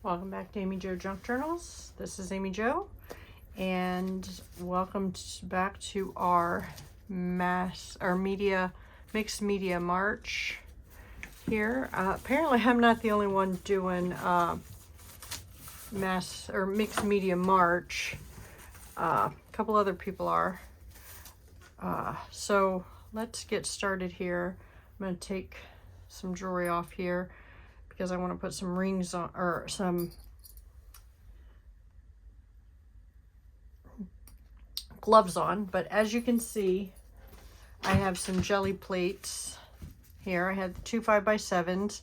Welcome back to Amy Jo Junk Journals. This is Amy Jo, and welcome back to our mixed media March here. Apparently, I'm not the only one doing mixed media March. A couple other people are. So let's get started here. I'm going to take some jewelry off here because I want to put some rings on, or some gloves on. But as you can see, I have some jelly plates here. I have 2 5x7s,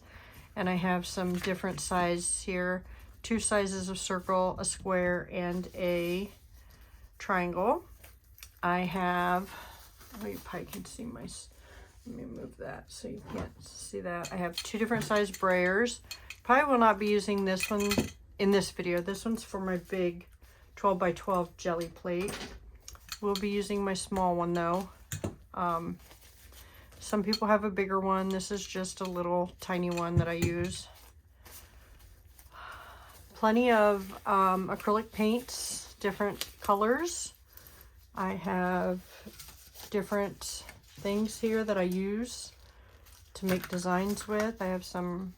and I have some different sizes here. 2 sizes of circle, a square, and a triangle. I have, oh, you probably can see my, let me move that so you can't see that. I have 2 different size brayers. Probably will not be using this one in this video. This one's for my big 12x12 jelly plate. We'll be using my small one though. Some people have a bigger one. This is just a little tiny one that I use. Plenty of acrylic paints, different colors. I have different things here that I use to make designs with. I have some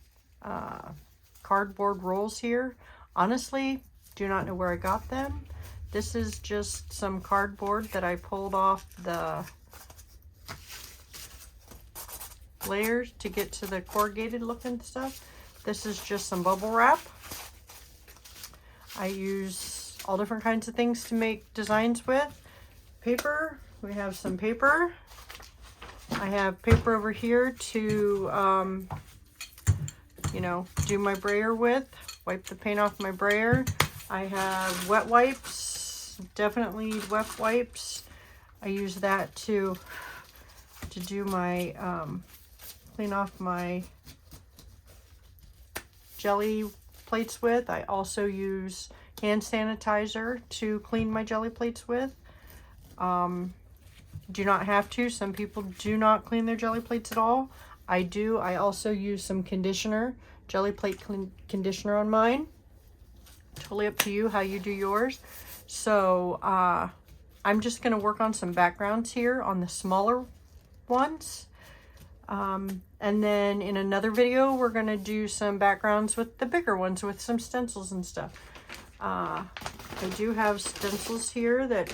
cardboard rolls here. Honestly, do not know where I got them. This is just some cardboard that I pulled off the layers to get to the corrugated looking stuff. This is just some bubble wrap. I use all different kinds of things to make designs with. Paper, we have some paper. I have paper over here to, do my brayer with, wipe the paint off my brayer. I have wet wipes, definitely wet wipes. I use that to do my, clean off my jelly plates with. I also use hand sanitizer to clean my jelly plates with. Do not have to. Some people do not clean their jelly plates at all. I do. I also use some conditioner, jelly plate conditioner on mine. Totally up to you how you do yours. So I'm just going to work on some backgrounds here on the smaller ones. And then in another video, we're going to do some backgrounds with the bigger ones with some stencils and stuff. I do have stencils here that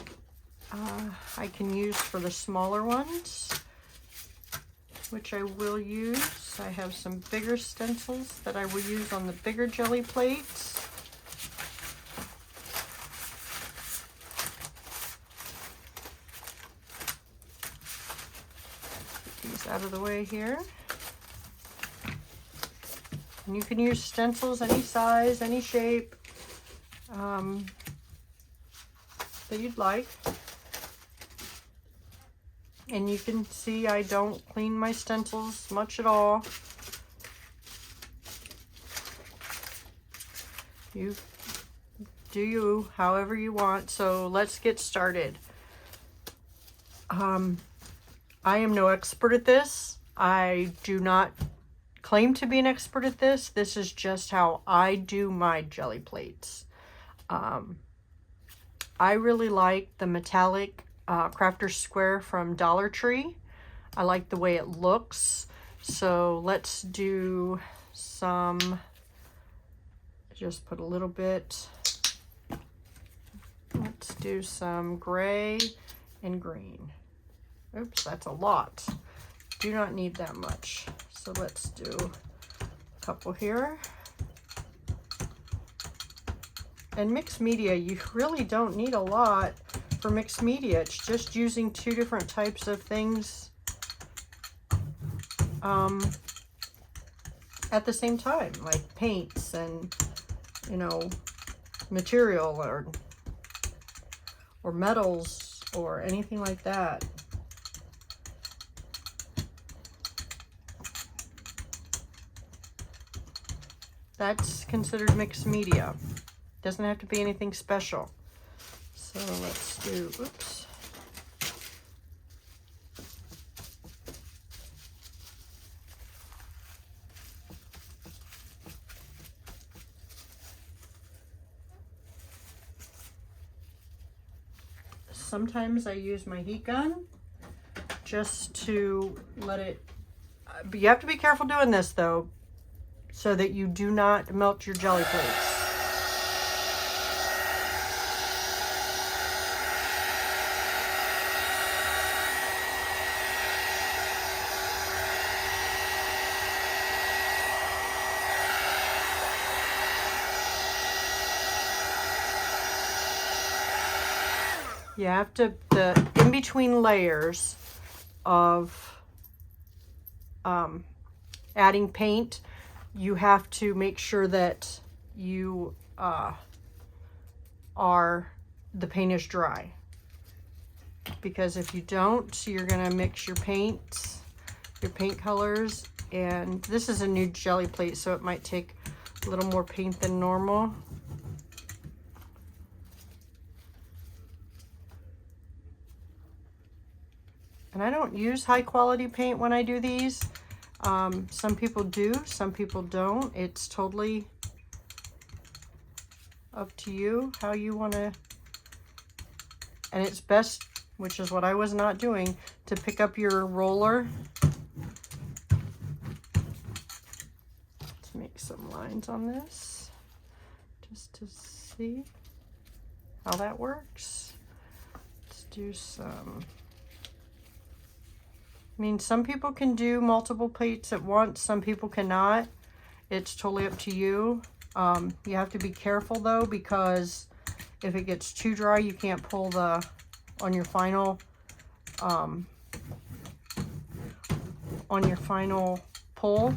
I can use for the smaller ones, which I will use. I have some bigger stencils that I will use on the bigger jelly plates. Get these out of the way here. And you can use stencils any size, any shape that you'd like. And you can see I don't clean my stencils much at all. You do you however you want. So let's get started. I am no expert at this. I do not claim to be an expert at this. This is just how I do my jelly plates. I really like the metallic crafter square from Dollar Tree. I like the way it looks. So let's do some, just put a little bit. Let's do some gray and green. Oops, that's a lot. Do not need that much. So let's do a couple here. And mixed media, you really don't need a lot for mixed media. It's just using 2 different types of things at the same time, like paints and, material or metals or anything like that. That's considered mixed media. Doesn't have to be anything special. So let's do, oops. sometimes I use my heat gun just to let it, but you have to be careful doing this though, so that you do not melt your jelly plates. You have to, the in-between layers of adding paint, you have to make sure that you the paint is dry. Because if you don't, you're gonna mix your paint colors, and this is a new jelly plate, so it might take a little more paint than normal. And I don't use high quality paint when I do these. Some people do, some people don't. It's totally up to you how you want to. And it's best, which is what I was not doing, to pick up your roller. Let's make some lines on this just to see how that works. Let's do some. I mean, some people can do multiple plates at once, some people cannot. It's totally up to you. You have to be careful though, because if it gets too dry, you can't pull on your final pull.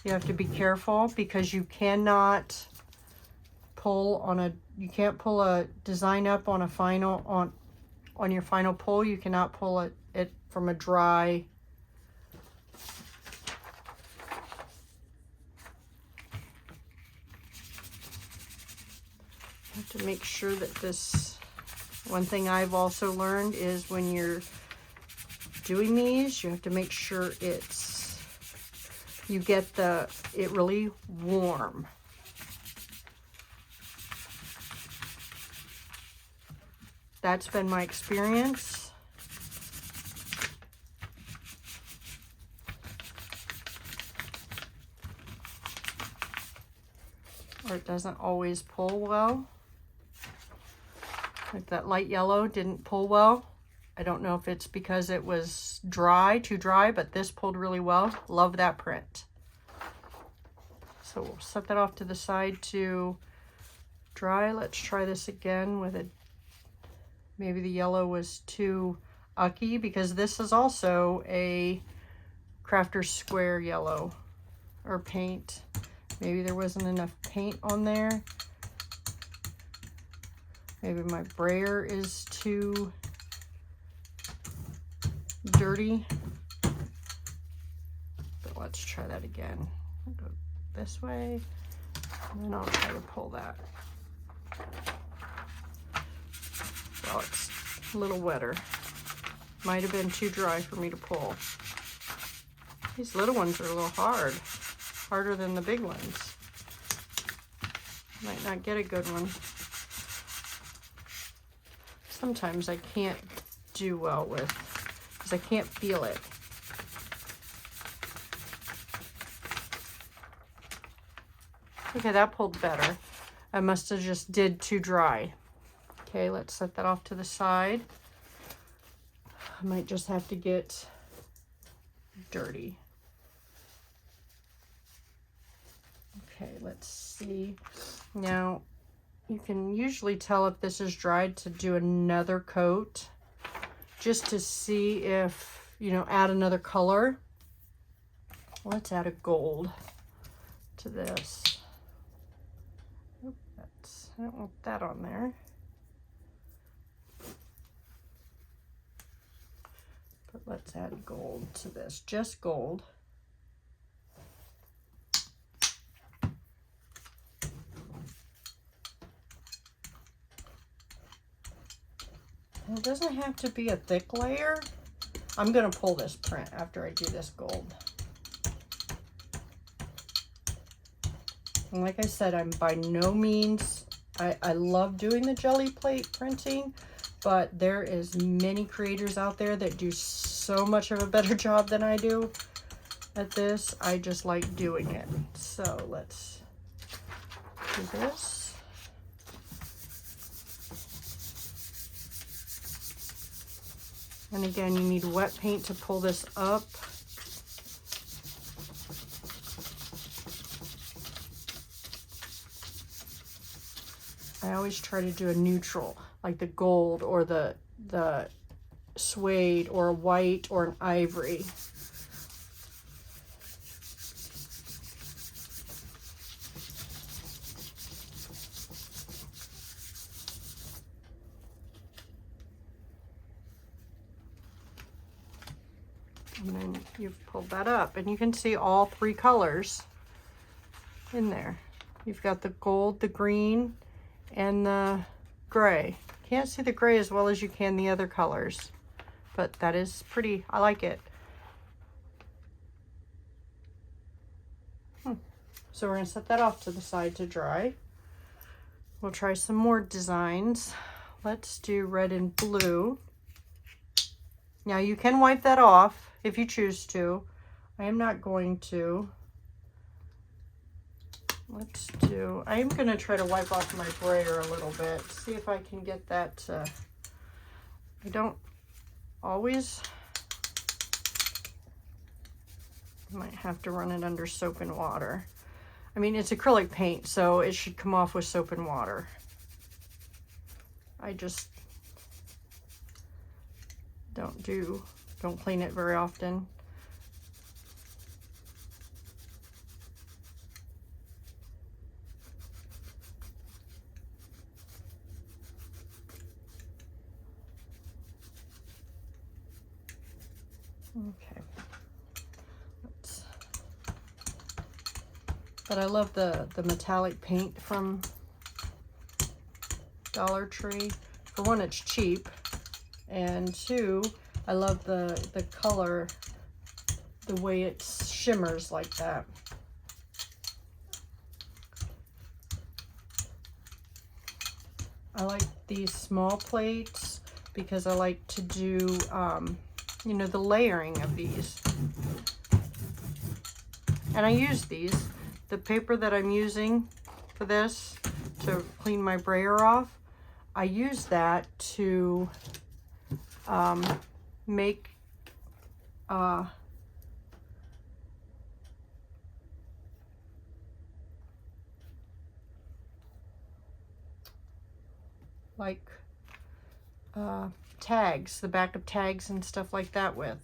You have to be careful because you cannot pull you can't pull a design up on on your final pull. You cannot pull it from a dry. You have to make sure that this, one thing I've also learned is when you're doing these, you have to make sure you get it really warm. That's been my experience. Or it doesn't always pull well. Like that light yellow didn't pull well. I don't know if it's because it was too dry, but this pulled really well. Love that print. So we'll set that off to the side to dry. Let's try this again with maybe the yellow was too ucky, because this is also a Crafter's Square yellow or paint. Maybe there wasn't enough paint on there. Maybe my brayer is too dirty. But let's try that again. I'll go this way, and then I'll try to pull that. Well, it's a little wetter. Might have been too dry for me to pull. These little ones are a little hard. Harder than the big ones. Might not get a good one. Sometimes I can't do well with, because I can't feel it. Okay, that pulled better. I must have just did too dry. Okay, let's set that off to the side. I might just have to get dirty. Okay, let's see. Now, you can usually tell if this is dried to do another coat, just to see if, add another color. Let's add a gold to this. Oop, I don't want that on there. But let's add gold to this, just gold. It doesn't have to be a thick layer. I'm going to pull this print after I do this gold. And like I said, I'm by no means, I love doing the jelly plate printing, but there is many creators out there that do so much of a better job than I do at this. I just like doing it. So let's do this. And again, you need wet paint to pull this up. I always try to do a neutral, like the gold or the suede or a white or an ivory. And then you've pulled that up and you can see all three colors in there. You've got the gold, the green, and the gray. Can't see the gray as well as you can the other colors, but that is pretty. I like it. So we're going to set that off to the side to dry. We'll try some more designs. Let's do red and blue. Now you can wipe that off if you choose to. I am not going to. Let's do, I am going to try to wipe off my brayer a little bit. See if I can get that. I don't always. Might have to run it under soap and water. I mean, it's acrylic paint, so it should come off with soap and water. I just don't clean it very often. Okay. But I love the metallic paint from Dollar Tree. For one, it's cheap, and two, I love the color, the way it shimmers like that. I like these small plates because I like to do, you know, the layering of these. And I use these. The paper that I'm using for this to clean my brayer off, I use that to make like tags, the back of tags and stuff like that with.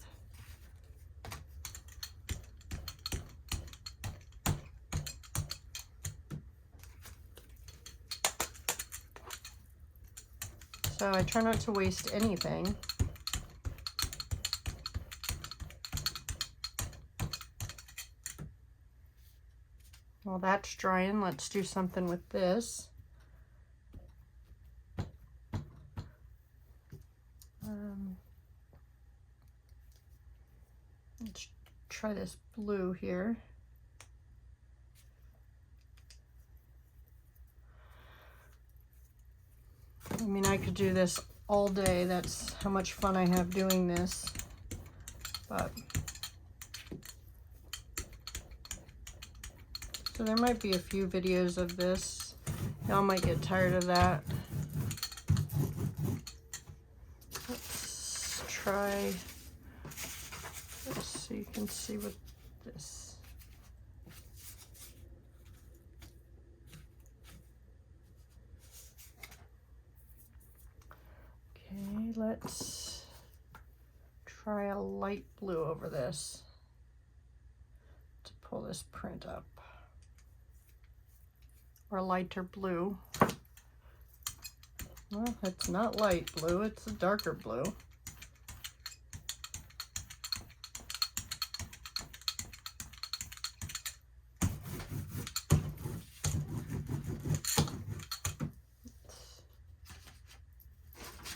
So I try not to waste anything. While that's drying, let's do something with this. Let's try this blue here. I mean, I could do this all day. That's how much fun I have doing this. But so there might be a few videos of this. Y'all might get tired of that. Let's try this so you can see what this. Okay, let's try a light blue over this to pull this print up. Or a lighter blue. Well, it's not light blue, it's a darker blue.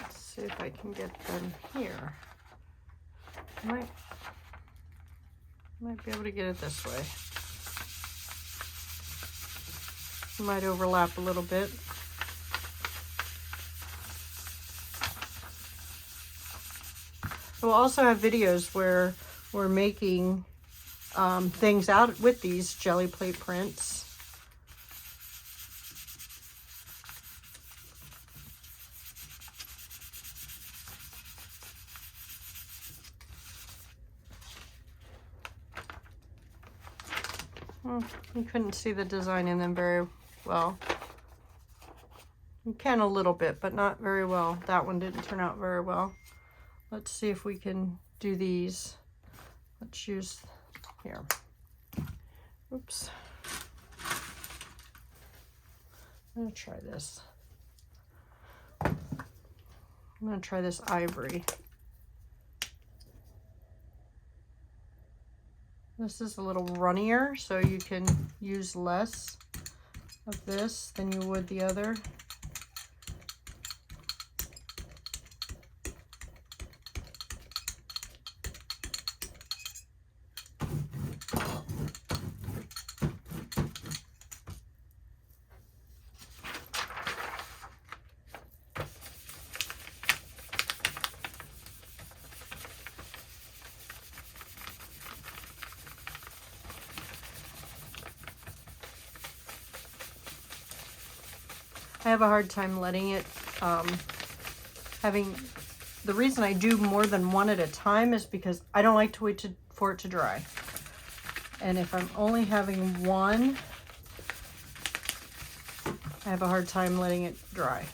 Let's see if I can get them here. Might be able to get it this way. Might overlap a little bit. We'll also have videos where we're making things out with these jelly plate prints. You couldn't see the design in them very well. You can a little bit, but not very well. That one didn't turn out very well. Let's see if we can do these. Let's use here. Oops. I'm gonna try this. I'm gonna try this ivory. This is a little runnier, so you can use less of this than you would the other. I have a hard time letting it, the reason I do more than one at a time is because I don't like to wait for it to dry. And if I'm only having one, I have a hard time letting it dry.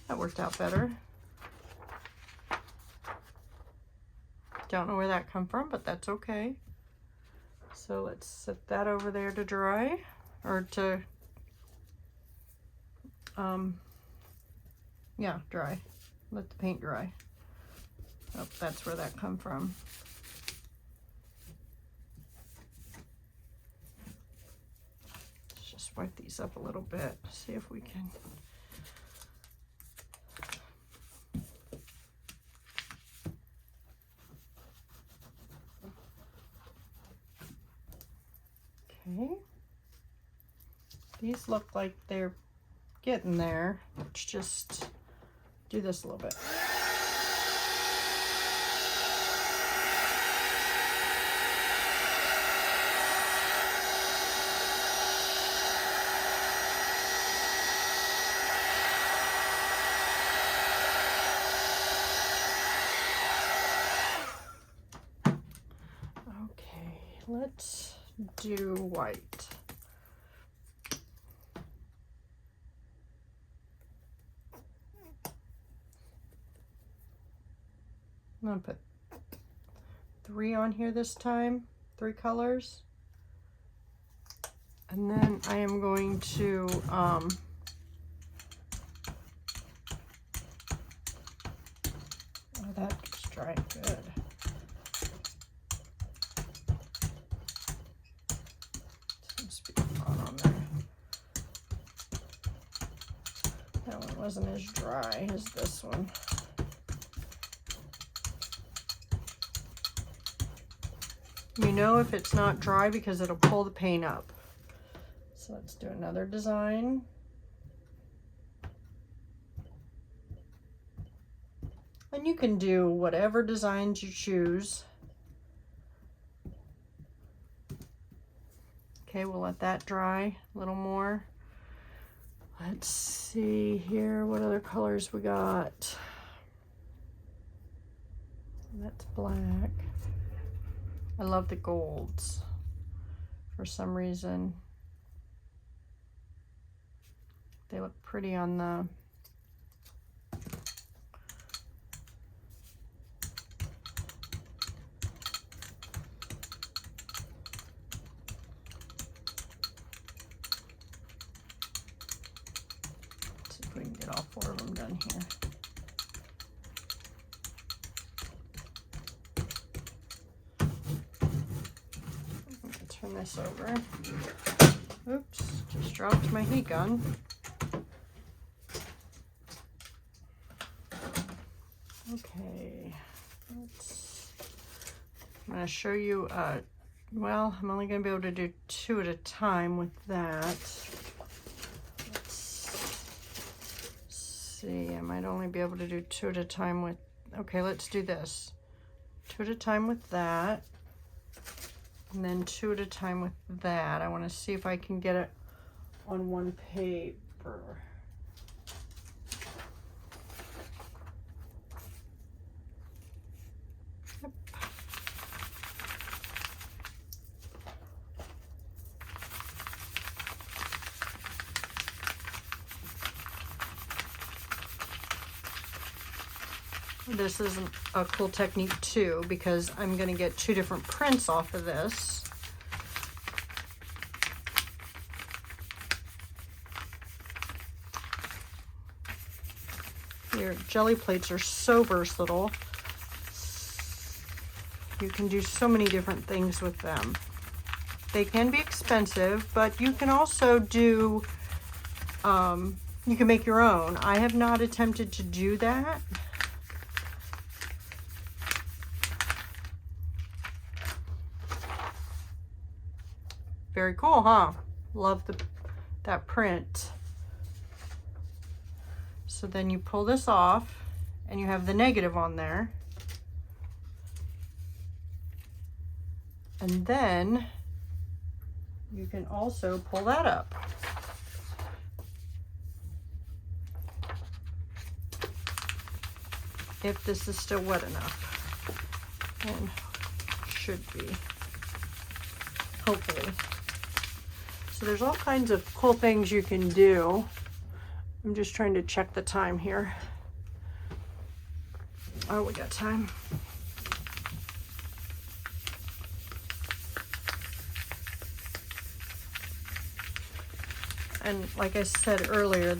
That worked out better. Don't know where that come from, but that's okay. So let's set that over there to dry, or to, yeah, dry. Let the paint dry. Oh, that's where that come from. Let's just wipe these up a little bit, see if we can. Okay, these look like they're getting there. Let's just do this a little bit. Okay, let's do white. I'm gonna put 3 on here this time, 3 colors. And then I am going to oh, that's dry good. That one wasn't as dry as this one. You know if it's not dry because it'll pull the paint up. So let's do another design. And you can do whatever designs you choose. Okay, we'll let that dry a little more. Let's see here, what other colors we got. That's black. I love the golds for some reason. They look pretty on the let's see if we can get all 4 of them done here. Turn this over. Oops, just dropped my heat gun. Okay, I'm going to show you, well, I'm only going to be able to do 2 at a time with that. see, I might only be able to do 2 at a time with, okay, let's do this. 2 at a time with that, and then 2 at a time with that. I want to see if I can get it on one paper. Yep. This is a cool technique too, because I'm going to get 2 different prints off of this. Your jelly plates are so versatile. You can do so many different things with them. They can be expensive, but you can also do, you can make your own. I have not attempted to do that. Very cool, huh? Love that print. So then you pull this off and you have the negative on there. And then you can also pull that up. If this is still wet enough. And should be, hopefully. So there's all kinds of cool things you can do. I'm just trying to check the time here. Oh, we got time. And like I said earlier,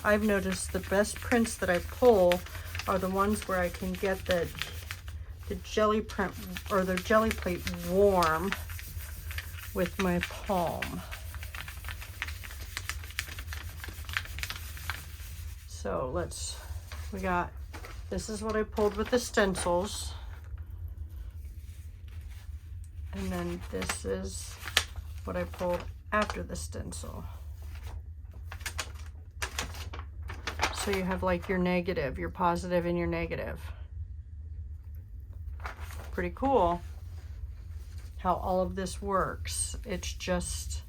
I've noticed the best prints that I pull are the ones where I can get the jelly print or the jelly plate warm with my palm. So this is what I pulled with the stencils. And then this is what I pulled after the stencil. So you have like your negative, your positive, and your negative. Pretty cool how all of this works. It's just,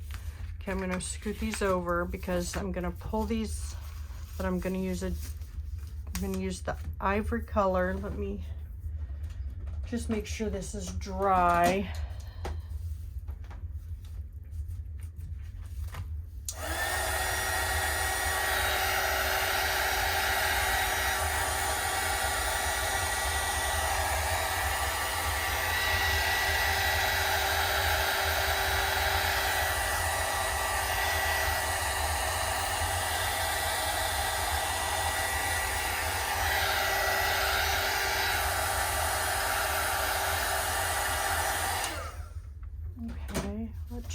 okay, I'm gonna scoot these over because I'm gonna pull these, but I'm gonna use the ivory color. Let me just make sure this is dry.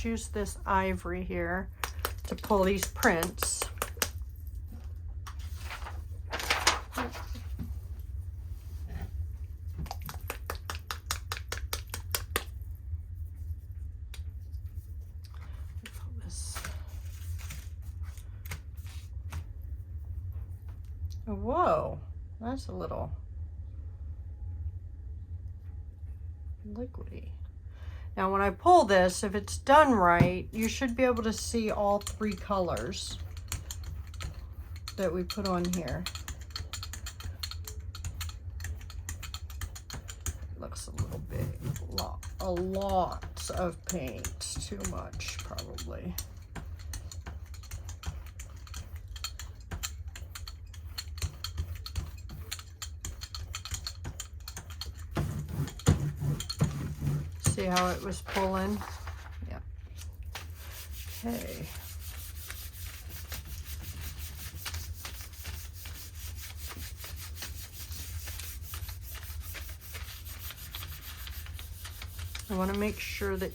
Use this ivory here to pull these prints. Whoa, that's a little liquidy. Now when I pull this, if it's done right, you should be able to see all 3 colors that we put on here. Looks a little big, a lot of paint, too much probably. See how it was pulling? Yeah. Okay. I want to make sure that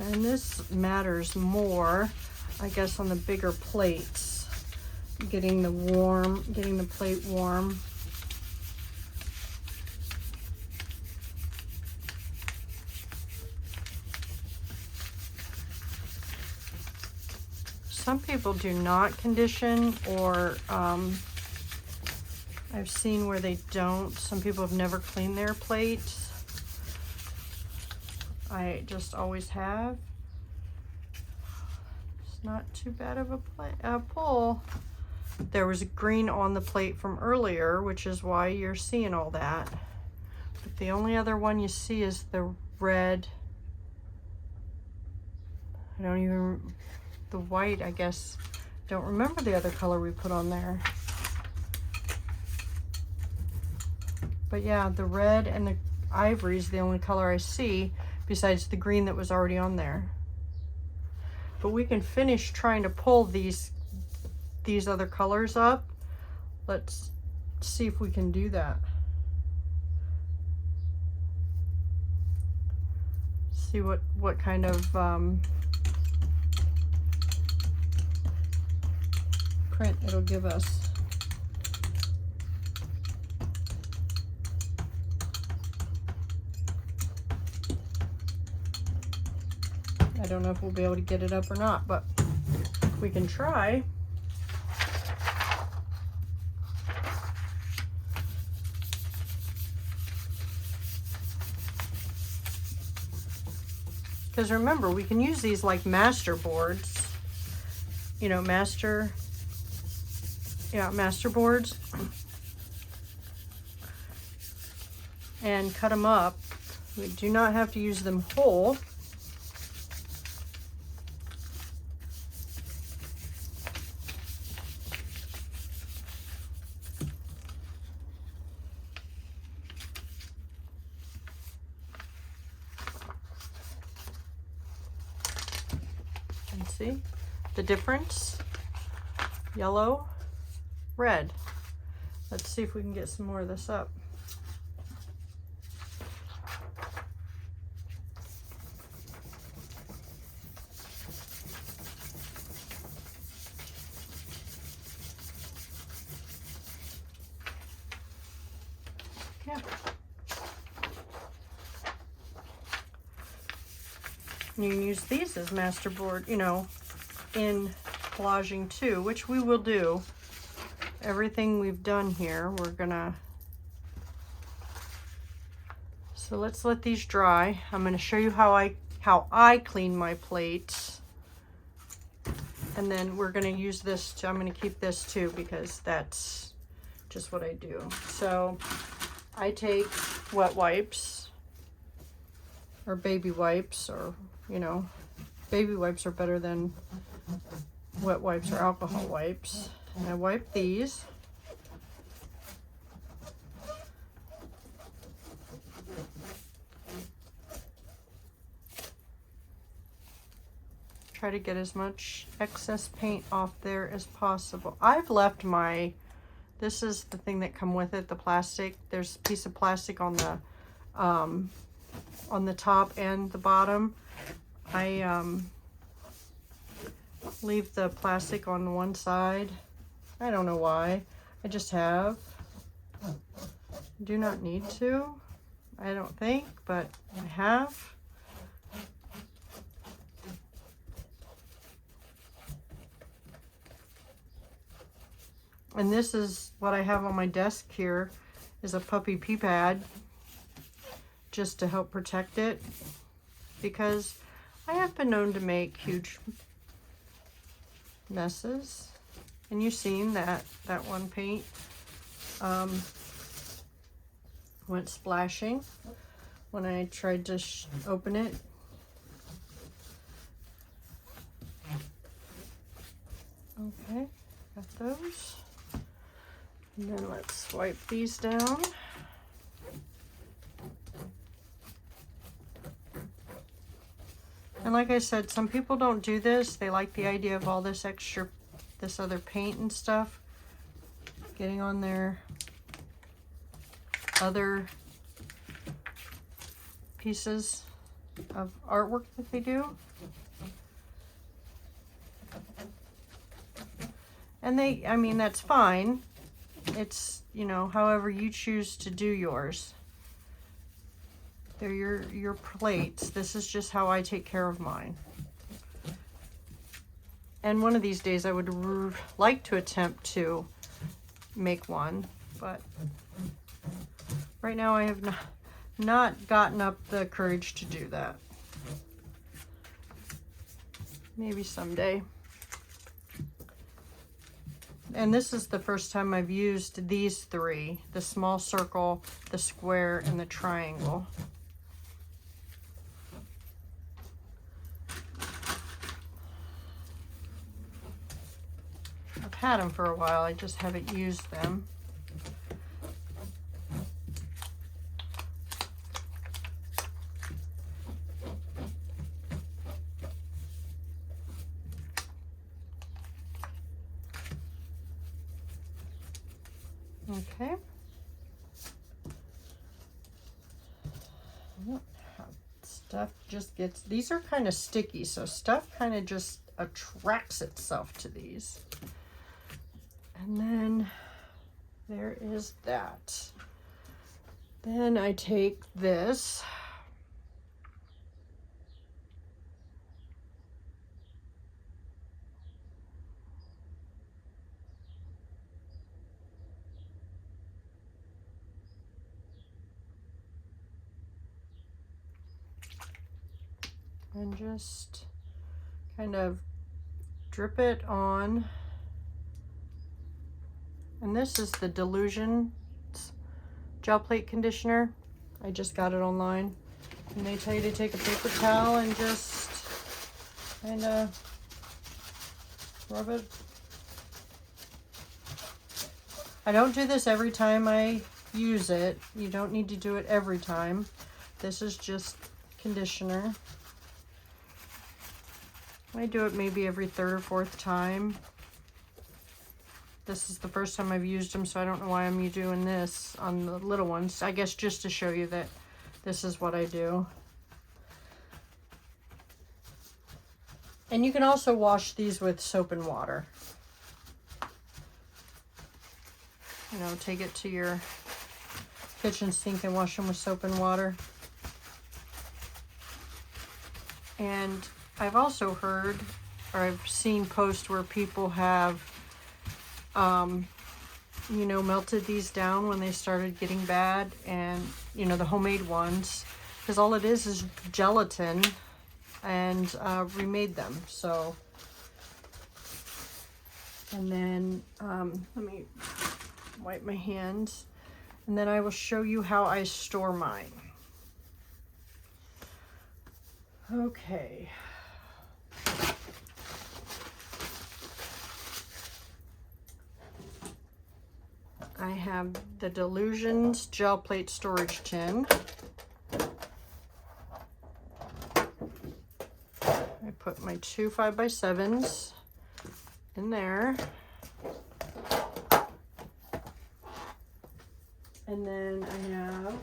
and this matters more, I guess, on the bigger plates, getting the plate warm. some people do not condition, or I've seen where they don't. Some people have never cleaned their plates. I just always have. It's not too bad of a pull. There was green on the plate from earlier, which is why you're seeing all that. But the only other one you see is the red. I don't even, the white, I guess. Don't remember the other color we put on there. But yeah, the red and the ivory is the only color I see besides the green that was already on there. But we can finish trying to pull these other colors up. Let's see if we can do that. See what kind of print it'll give us. I don't know if we'll be able to get it up or not, but we can try. Because remember, we can use these like master boards, you know, master boards, and cut them up. We do not have to use them whole. And see the difference? Yellow, red. Let's see if we can get some more of this up. Yeah. You can use these as master board, you know, in collaging too, which we will do. Everything we've done here, we're gonna, so let's let these dry. I'm gonna show you how I clean my plates. And then we're gonna use this too. I'm gonna keep this too because that's just what I do. So I take wet wipes or baby wipes, or, you know, baby wipes are better than wet wipes or alcohol wipes. And I wipe these. Try to get as much excess paint off there as possible. I've left my, this is the thing that come with it, the plastic. There's a piece of plastic on the top and the bottom. I leave the plastic on one side. I don't know why. I just have. Do not need to, I don't think, but I have. And this is what I have on my desk here, is a puppy pee pad, just to help protect it, because I have been known to make huge messes. And you've seen that one paint went splashing when I tried to open it. Okay, got those. And then let's wipe these down. And like I said, some people don't do this. They like the idea of all this extra, this other paint and stuff getting on their other pieces of artwork that they do. And they, I mean, that's fine. It's, you know, however you choose to do yours. They're your plates. This is just how I take care of mine. And one of these days I would like to attempt to make one, but right now I have not gotten up the courage to do that. Maybe someday. And this is the first time I've used these three, the small circle, the square, and the triangle. I've had them for a while, I just haven't used them. Okay. Stuff just gets, these are kind of sticky, so stuff kind of just attracts itself to these. And then there is that. Then I take this. And just kind of drip it on. And this is the Delusion gel plate conditioner. I just got it online. And they tell you to take a paper towel and just kind of rub it. I don't do this every time I use it. You don't need to do it every time. This is just conditioner. I do it maybe every third or fourth time. This is the first time I've used them, so I don't know why I'm doing this on the little ones. I guess just to show you that this is what I do. And you can also wash these with soap and water. You know, take it to your kitchen sink and wash them with soap and water. And I've also heard, or I've seen posts where people have, you know, melted these down when they started getting bad, and, you know, the homemade ones, because all it is gelatin, and remade them. So, and then let me wipe my hands, and then I will show you how I store mine. Okay. I have the Delusions gel plate storage tin. I put my two 5x7s in there. And then I have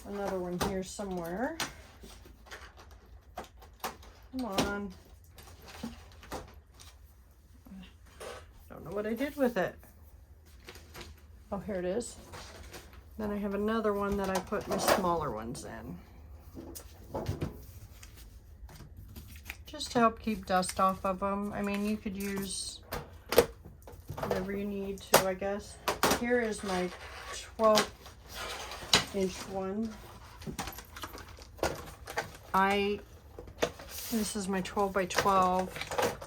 another one here somewhere. Come on. Don't know what I did with it. Oh, here it is. Then I have another one that I put my smaller ones in. Just to help keep dust off of them. I mean, you could use whatever you need to, I guess. Here is my 12-inch one. This is my 12x12.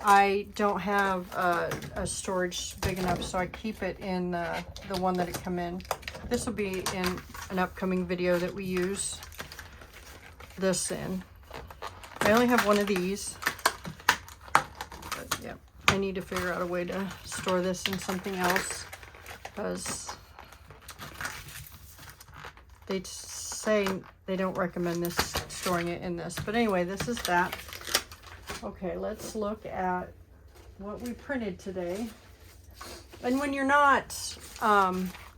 I don't have a storage big enough, so I keep it in the one that it come in. This will be in an upcoming video that we use this in. I only have one of these, but yeah, I need to figure out a way to store this in something else, because they say they don't recommend this, storing it in this. But anyway, this is that. Okay, let's look at what we printed today. And when you're not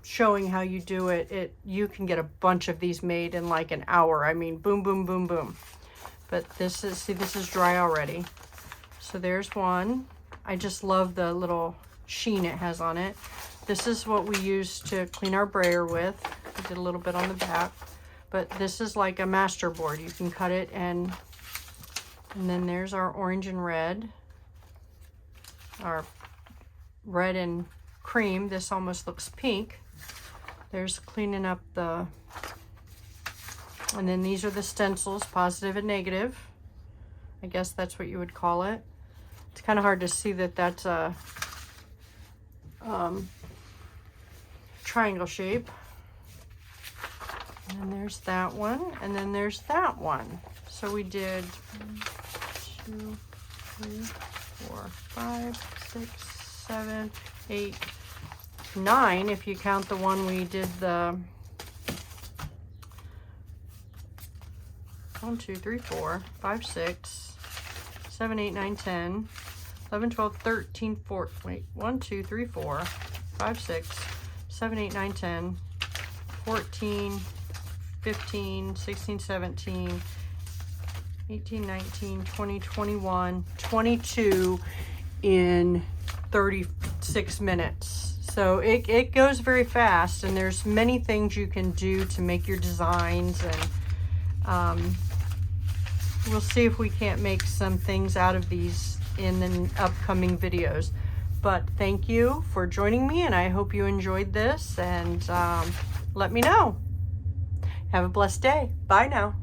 showing how you do it, you can get a bunch of these made in like an hour. I mean, boom, boom, boom, boom. But this is, see, this is dry already. So there's one. I just love the little sheen it has on it. This is what we use to clean our brayer with. I did a little bit on the back. But this is like a master board. You can cut it, and then there's our orange and red. are red and cream. This almost looks pink. There's cleaning up the, and then these are the stencils, positive and negative. I guess that's what you would call it. It's kind of hard to see that that's a triangle shape. And then there's that one, and then there's that one. So we did 1, 2, 3, 4, 5, 6, 7, 8, 9, if you count the one we did the 1, 2, 3, 4, 5, 6, 7, 8, 9, 10, 11, 12, 13, 14, wait, 1, 2, 3, 4, 5, 6, 7, 8, 9, 10, 14, 15, 16, 17, 18, 19, 20, 21, 22 in 36 minutes. So it goes very fast, and there's many things you can do to make your designs, and we'll see if we can't make some things out of these in the upcoming videos. But thank you for joining me, and I hope you enjoyed this, and let me know. Have a blessed day. Bye now.